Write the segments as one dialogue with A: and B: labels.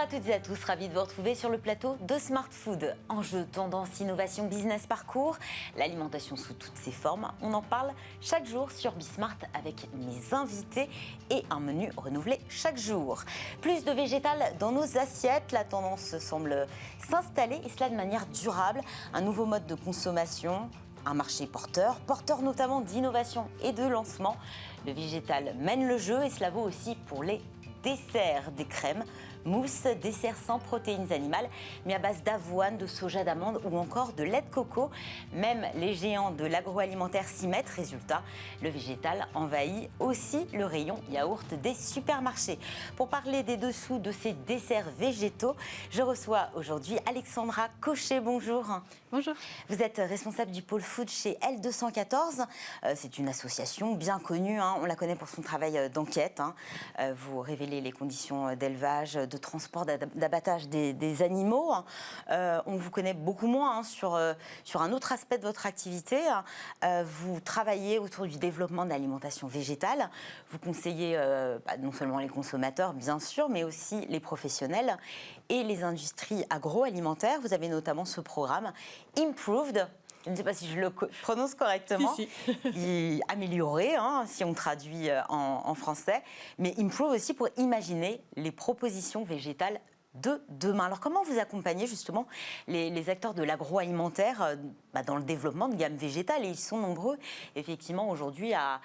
A: à toutes et à tous, ravi de vous retrouver sur le plateau de Smart Food. Enjeux, tendances, innovation, business, parcours, l'alimentation sous toutes ses formes. On en parle chaque jour sur Bismart avec mes invités et un menu renouvelé chaque jour. Plus de végétal dans nos assiettes, la tendance semble s'installer et cela de manière durable. Un nouveau mode de consommation, un marché porteur notamment d'innovation et de lancement. Le végétal mène le jeu et cela vaut aussi pour les desserts, des crèmes, mousse, desserts sans protéines animales, mais à base d'avoine, de soja, d'amande ou encore de lait de coco. Même les géants de l'agroalimentaire s'y mettent. Résultat, le végétal envahit aussi le rayon yaourt des supermarchés. Pour parler des dessous de ces desserts végétaux, je reçois aujourd'hui Alexandra Cochet. Bonjour.
B: Bonjour.
A: Vous êtes responsable du pôle food chez L214. C'est une association bien connue, on la connaît pour son travail d'enquête. Vous révélez les conditions d'élevage, de transport, d'abattage des animaux. On vous connaît beaucoup moins sur un autre aspect de votre activité. Vous travaillez autour du développement de l'alimentation végétale. Vous conseillez non seulement les consommateurs, bien sûr, mais aussi les professionnels et les industries agroalimentaires. Vous avez notamment ce programme Improved. Je ne sais pas si je le prononce correctement.
B: Si.
A: Amélioré, si on traduit en français, mais Improve aussi pour imaginer les propositions végétales de demain. Alors comment vous accompagnez justement les acteurs de l'agroalimentaire dans le développement de gammes végétales? Et ils sont nombreux effectivement aujourd'hui à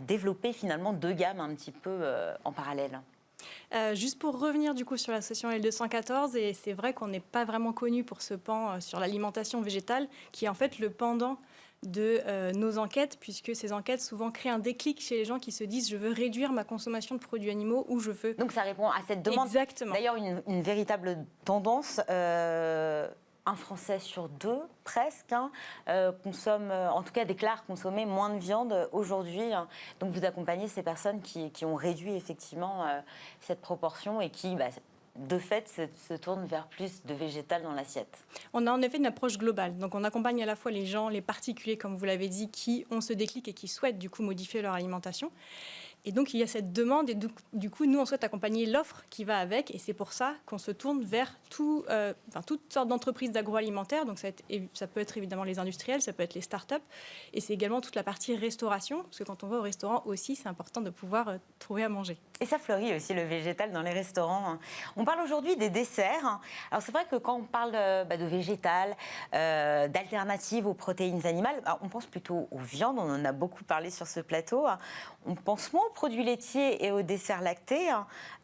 A: développer finalement deux gammes un petit peu en parallèle.
B: Juste pour revenir du coup sur l'association L214, et c'est vrai qu'on n'est pas vraiment connu pour ce pan sur l'alimentation végétale, qui est en fait le pendant de nos enquêtes, puisque ces enquêtes souvent créent un déclic chez les gens qui se disent « je veux réduire ma consommation de produits animaux » ou « je veux… »
A: Donc ça répond à cette demande.
B: Exactement.
A: D'ailleurs, une véritable tendance. Un Français sur deux, presque, consomme, en tout cas déclare consommer moins de viande aujourd'hui. Donc vous accompagnez ces personnes qui ont réduit effectivement cette proportion et qui, de fait, se tournent vers plus de végétal dans l'assiette.
B: On a en effet une approche globale. Donc on accompagne à la fois les gens, les particuliers, comme vous l'avez dit, qui ont ce déclic et qui souhaitent du coup modifier leur alimentation. Et donc, il y a cette demande et du coup, nous, on souhaite accompagner l'offre qui va avec. Et c'est pour ça qu'on se tourne vers toutes sortes d'entreprises d'agroalimentaire. Donc, ça peut être évidemment les industriels, ça peut être les start-up. Et c'est également toute la partie restauration. Parce que quand on va au restaurant aussi, c'est important de pouvoir trouver à manger.
A: Et ça fleurit aussi le végétal dans les restaurants. On parle aujourd'hui des desserts. Alors, c'est vrai que quand on parle de végétal, d'alternatives aux protéines animales, on pense plutôt aux viandes. On en a beaucoup parlé sur ce plateau. On pense moins aux produits laitiers et aux desserts lactés.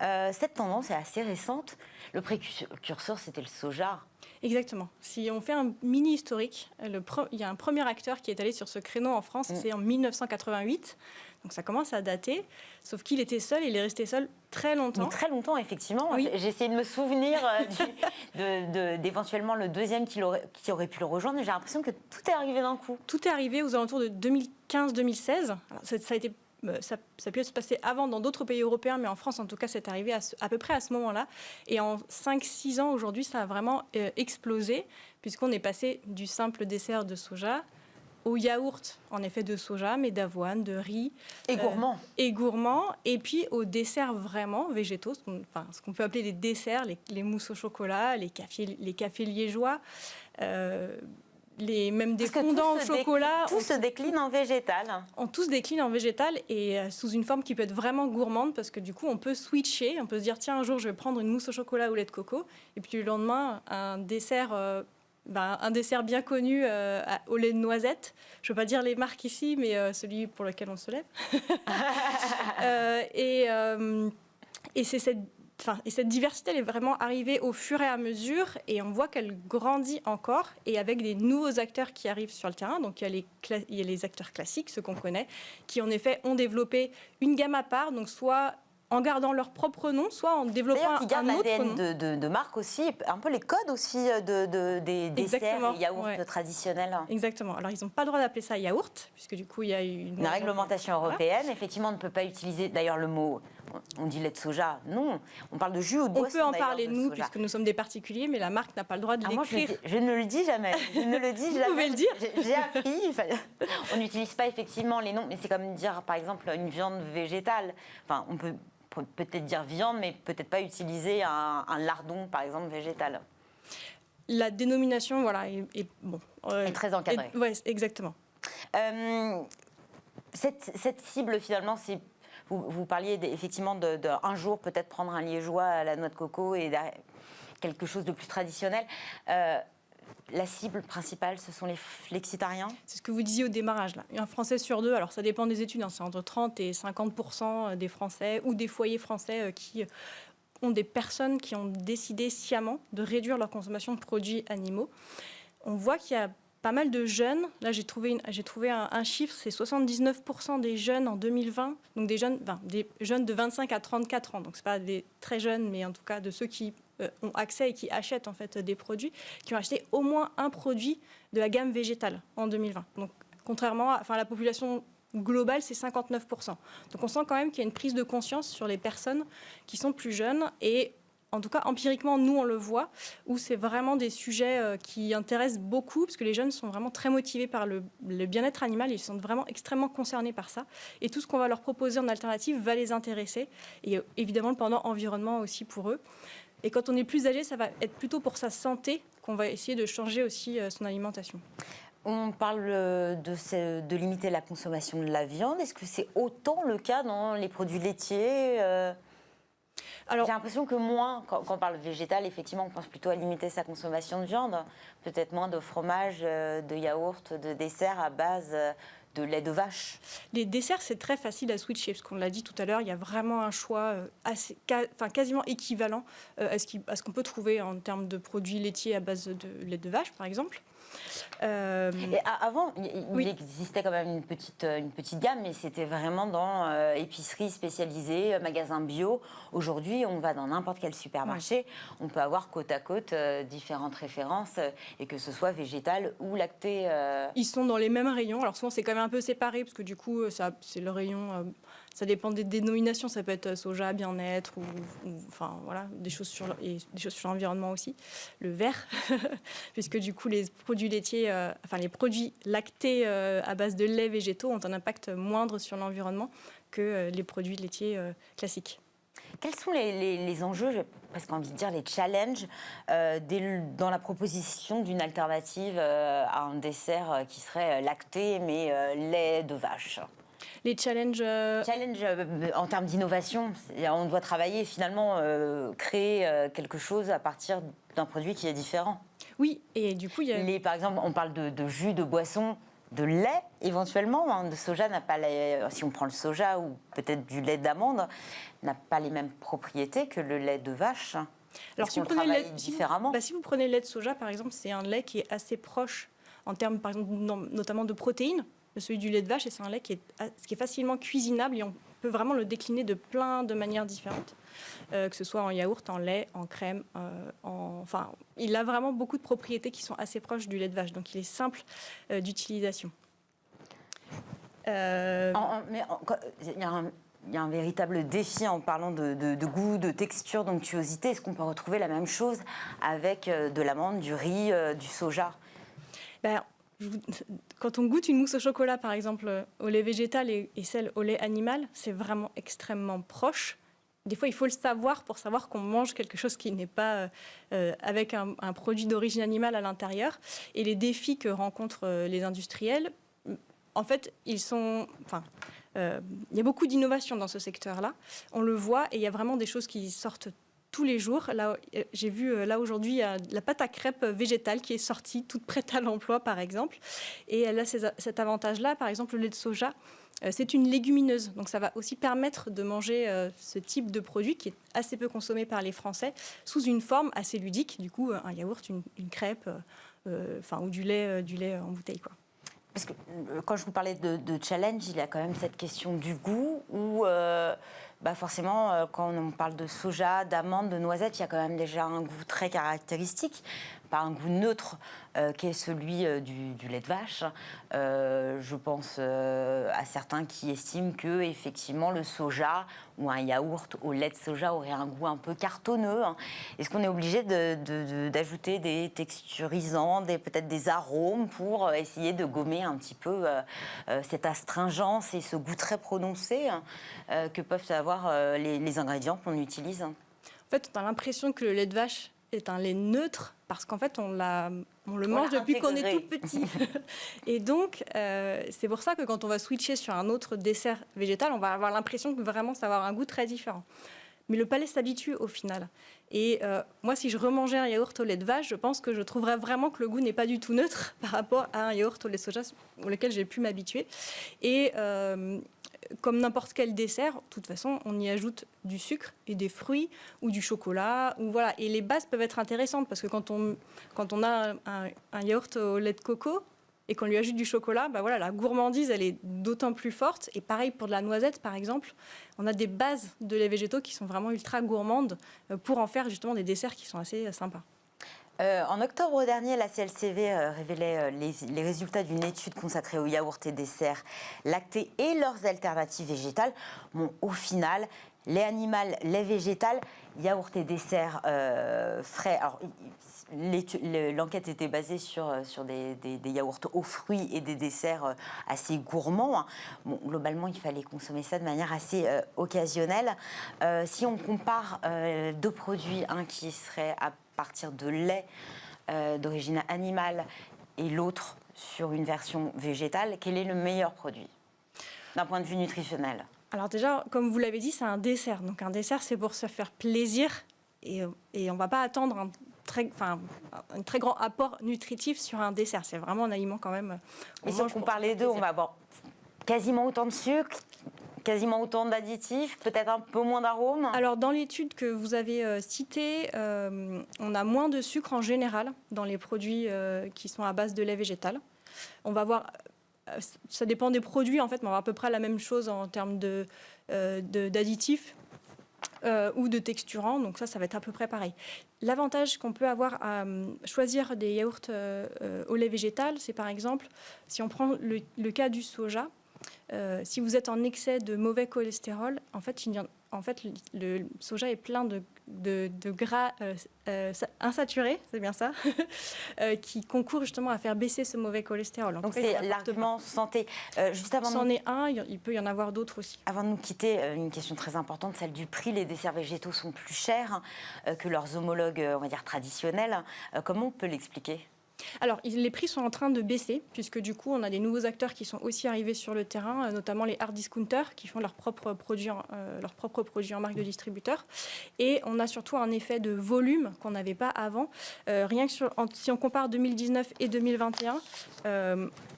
A: Cette tendance est assez récente. Le précurseur, c'était le soja.
B: Exactement. Si on fait un mini historique, il y a un premier acteur qui est allé sur ce créneau en France, c'est en 1988. Donc ça commence à dater, sauf qu'il était seul, il est resté seul très longtemps.
A: Donc, très longtemps, effectivement. Oui. J'ai essayé de me souvenir d'éventuellement le deuxième qui aurait pu le rejoindre, mais j'ai l'impression que tout est arrivé d'un coup.
B: Tout est arrivé aux alentours de 2015-2016. Ça a pu se passer avant dans d'autres pays européens, mais en France, en tout cas, c'est arrivé à peu près à ce moment-là. Et en 5-6 ans, aujourd'hui, ça a vraiment explosé, puisqu'on est passé du simple dessert de soja au yaourt, en effet, de soja, mais d'avoine, de riz.
A: Et gourmand.
B: Et puis aux desserts vraiment végétaux, ce qu'on peut appeler les desserts, les mousses au chocolat, les cafés liégeois, même des fondants au chocolat.
A: Tout se décline en végétal.
B: Tout se décline en végétal et sous une forme qui peut être vraiment gourmande, parce que du coup, on peut switcher, on peut se dire, tiens, un jour, je vais prendre une mousse au chocolat au lait de coco, et puis le lendemain, un dessert bien connu au lait de noisette. Je ne veux pas dire les marques ici, mais celui pour lequel on se lève. Et cette diversité, elle est vraiment arrivée au fur et à mesure, et on voit qu'elle grandit encore, et avec des nouveaux acteurs qui arrivent sur le terrain. Donc il y a les acteurs classiques, ceux qu'on connaît, qui en effet ont développé une gamme à part, donc soit en gardant leur propre nom, soit en développant un autre nom.
A: Qui gardent l'ADN de marque aussi, un peu les codes aussi des desserts et yaourts traditionnels.
B: Exactement. Alors, ils n'ont pas le droit d'appeler ça yaourt, puisque du coup, il y a une
A: réglementation européenne. Voilà. Effectivement, on ne peut pas utiliser, d'ailleurs, le mot, on dit lait de soja. Non, on parle de jus ou de boisson.
B: On peut en parler, nous, puisque nous sommes des particuliers, mais la marque n'a pas le droit de l'écrire.
A: Je ne le dis jamais. Je ne le dis jamais.
B: Vous pouvez le dire.
A: J'ai appris. On n'utilise pas effectivement les noms, mais c'est comme dire, par exemple, une viande végétale. Enfin, on peut peut-être dire viande, mais peut-être pas utiliser un lardon, par exemple, végétal.
B: La dénomination, voilà,
A: Est très encadrée.
B: Oui, exactement.
A: Cette cible, finalement, c'est... Vous parliez effectivement d'un jour peut-être prendre un liégeois à la noix de coco et quelque chose de plus traditionnel. La cible principale, ce sont les flexitariens.
B: C'est ce que vous disiez au démarrage, là. Un Français sur deux, alors ça dépend des études, hein, c'est entre 30 et 50% des Français ou des foyers français qui ont des personnes qui ont décidé sciemment de réduire leur consommation de produits animaux. On voit qu'il y a pas mal de jeunes. Là, j'ai trouvé un chiffre, c'est 79% des jeunes en 2020, donc des jeunes de 25 à 34 ans. Donc, ce n'est pas des très jeunes, mais en tout cas de ceux qui ont accès et qui achètent en fait des produits, qui ont acheté au moins un produit de la gamme végétale en 2020. Donc, contrairement à la population globale, c'est 59%. Donc, on sent quand même qu'il y a une prise de conscience sur les personnes qui sont plus jeunes et en tout cas, empiriquement, nous, on le voit, où c'est vraiment des sujets qui intéressent beaucoup, parce que les jeunes sont vraiment très motivés par le bien-être animal, ils sont vraiment extrêmement concernés par ça. Et tout ce qu'on va leur proposer en alternative va les intéresser. Et évidemment, le pendant environnement aussi pour eux. Et quand on est plus âgé, ça va être plutôt pour sa santé qu'on va essayer de changer aussi son alimentation.
A: On parle de limiter la consommation de la viande. Est-ce que c'est autant le cas dans les produits laitiers Alors, j'ai l'impression que quand on parle végétal, effectivement, on pense plutôt à limiter sa consommation de viande. Peut-être moins de fromage, de yaourt, de dessert à base de lait de vache.
B: Les desserts, c'est très facile à switcher, parce qu'on l'a dit tout à l'heure, il y a vraiment un choix quasiment équivalent à ce qu'on peut trouver en termes de produits laitiers à base de lait de vache, par exemple.
A: Et avant, il existait quand même une petite gamme, mais c'était vraiment dans épicerie spécialisée, magasin bio. Aujourd'hui, on va dans n'importe quel supermarché, on peut avoir côte à côte différentes références, et que ce soit végétal ou lacté.
B: Ils sont dans les mêmes rayons. Alors souvent, c'est quand même un peu séparé, parce que du coup, c'est le rayon... ça dépend des dénominations, ça peut être soja, bien-être, ou enfin, voilà, des choses sur l'environnement aussi, le vert, puisque du coup les produits laitiers, les produits lactés à base de lait végétaux ont un impact moindre sur l'environnement que les produits laitiers classiques.
A: Quels sont les enjeux, j'ai presque envie de dire les challenges, dans la proposition d'une alternative à un dessert qui serait lacté mais lait de vache ?
B: Les challenges...
A: en termes d'innovation, on doit travailler finalement, créer quelque chose à partir d'un produit qui est différent.
B: Oui, et du coup, il y a...
A: Par exemple, on parle de jus, de boisson, de lait éventuellement. De soja n'a pas si on prend le soja ou peut-être du lait d'amande, n'a pas les mêmes propriétés que le lait de vache.
B: Alors si vous prenez différemment. Si vous prenez le lait de soja, par exemple, c'est un lait qui est assez proche en termes, par exemple, notamment de protéines, de celui du lait de vache, et c'est un lait qui est facilement cuisinable et on peut vraiment le décliner de plein de manières différentes, que ce soit en yaourt, en lait, en crème, il a vraiment beaucoup de propriétés qui sont assez proches du lait de vache, donc il est simple d'utilisation.
A: Il y a un véritable défi en parlant de goût, de texture, d'onctuosité. Est-ce qu'on peut retrouver la même chose avec de l'amande, du riz, du soja ?
B: Quand on goûte une mousse au chocolat, par exemple, au lait végétal et celle au lait animal, c'est vraiment extrêmement proche. Des fois, il faut le savoir pour savoir qu'on mange quelque chose qui n'est pas avec un produit d'origine animale à l'intérieur. Et les défis que rencontrent les industriels, en fait, il y a beaucoup d'innovation dans ce secteur-là. On le voit et il y a vraiment des choses qui sortent tous les jours. Là, j'ai vu aujourd'hui la pâte à crêpes végétale qui est sortie, toute prête à l'emploi, par exemple. Et elle a cet avantage-là. Par exemple, le lait de soja, c'est une légumineuse. Donc, ça va aussi permettre de manger ce type de produit qui est assez peu consommé par les Français, sous une forme assez ludique. Du coup, un yaourt, une crêpe, ou du lait en bouteille, quoi.
A: Parce que quand je vous parlais de challenge, il y a quand même cette question du goût où... forcément, quand on parle de soja, d'amande, de noisette, il y a quand même déjà un goût très caractéristique. pas un goût neutre qui est celui du lait de vache. Je pense à certains qui estiment que effectivement le soja ou un yaourt au lait de soja aurait un goût un peu cartonneux. Est-ce qu'on est obligé d'ajouter des texturisants, peut-être des arômes pour essayer de gommer un petit peu cette astringence et ce goût très prononcé que peuvent avoir les ingrédients qu'on utilise?
B: En fait, on a l'impression que le lait de vache est un lait neutre parce qu'en fait, on le mange depuis qu'on est tout petit. Et donc, c'est pour ça que quand on va switcher sur un autre dessert végétal, on va avoir l'impression que vraiment ça va avoir un goût très différent. Mais le palais s'habitue au final. Et moi, si je remangeais un yaourt au lait de vache, je pense que je trouverais vraiment que le goût n'est pas du tout neutre par rapport à un yaourt au lait de soja auquel j'ai pu m'habituer. Et comme n'importe quel dessert, de toute façon, on y ajoute du sucre et des fruits ou du chocolat. Ou voilà. Et les bases peuvent être intéressantes parce que quand on a un yaourt au lait de coco et qu'on lui ajoute du chocolat, bah voilà, la gourmandise, elle est d'autant plus forte. Et pareil pour de la noisette, par exemple. On a des bases de lait végétaux qui sont vraiment ultra gourmandes pour en faire justement des desserts qui sont assez sympas.
A: En octobre dernier, la CLCV révélait les résultats d'une étude consacrée aux yaourts et desserts lactés et leurs alternatives végétales. Bon, au final, lait animal, lait végétal, yaourt et desserts frais. Alors, l'enquête était basée sur des yaourts aux fruits et des desserts assez gourmands. Bon, globalement, il fallait consommer ça de manière assez occasionnelle. Si on compare deux produits, un qui serait à partir de lait d'origine animale et l'autre sur une version végétale, quel est le meilleur produit d'un point de vue nutritionnel?
B: Alors déjà, comme vous l'avez dit, c'est un dessert. Donc un dessert, c'est pour se faire plaisir et on ne va pas attendre un très grand apport nutritif sur un dessert. C'est vraiment un aliment quand même.
A: Mais si on compare les deux, on va avoir quasiment autant de sucre, quasiment autant d'additifs, peut-être un peu moins d'arômes.
B: Alors, dans l'étude que vous avez citée, on a moins de sucre en général dans les produits qui sont à base de lait végétal. On va voir, ça dépend des produits en fait, mais on va à peu près la même chose en termes d'additifs ou de texturants. Donc ça va être à peu près pareil. L'avantage qu'on peut avoir à choisir des yaourts au lait végétal, c'est par exemple, si on prend le cas du soja, si vous êtes en excès de mauvais cholestérol, en fait, le soja est plein de gras insaturés, c'est bien ça, qui concourent justement à faire baisser ce mauvais cholestérol.
A: Donc c'est l'argument santé.
B: Juste avant c'en est un, il peut y en avoir d'autres aussi.
A: Avant de nous quitter, une question très importante, celle du prix. Les desserts végétaux sont plus chers que leurs homologues, on va dire, traditionnels. Comment on peut l'expliquer ?
B: Alors, les prix sont en train de baisser, puisque du coup, on a des nouveaux acteurs qui sont aussi arrivés sur le terrain, notamment les hard discounters, qui font leurs propres produits en marque de distributeur. Et on a surtout un effet de volume qu'on n'avait pas avant. Rien que si on compare 2019 et 2021,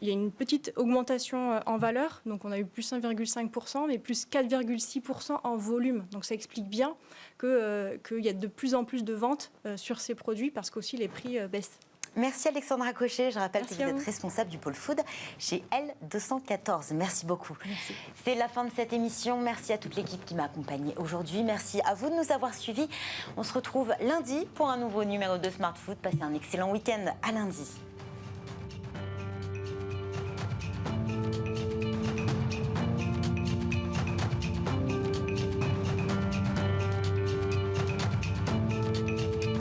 B: il y a une petite augmentation en valeur. Donc, on a eu plus 1,5%, mais plus 4,6% en volume. Donc, ça explique bien qu'il y a de plus en plus de ventes sur ces produits, parce qu'aussi les prix baissent.
A: Merci Alexandra Cochet. Je rappelle
B: Merci
A: que vous êtes responsable du pôle food chez L214. Merci beaucoup.
B: Merci.
A: C'est la fin de cette émission. Merci à toute l'équipe qui m'a accompagnée aujourd'hui. Merci à vous de nous avoir suivis. On se retrouve lundi pour un nouveau numéro de Smart Food. Passez un excellent week-end. À lundi.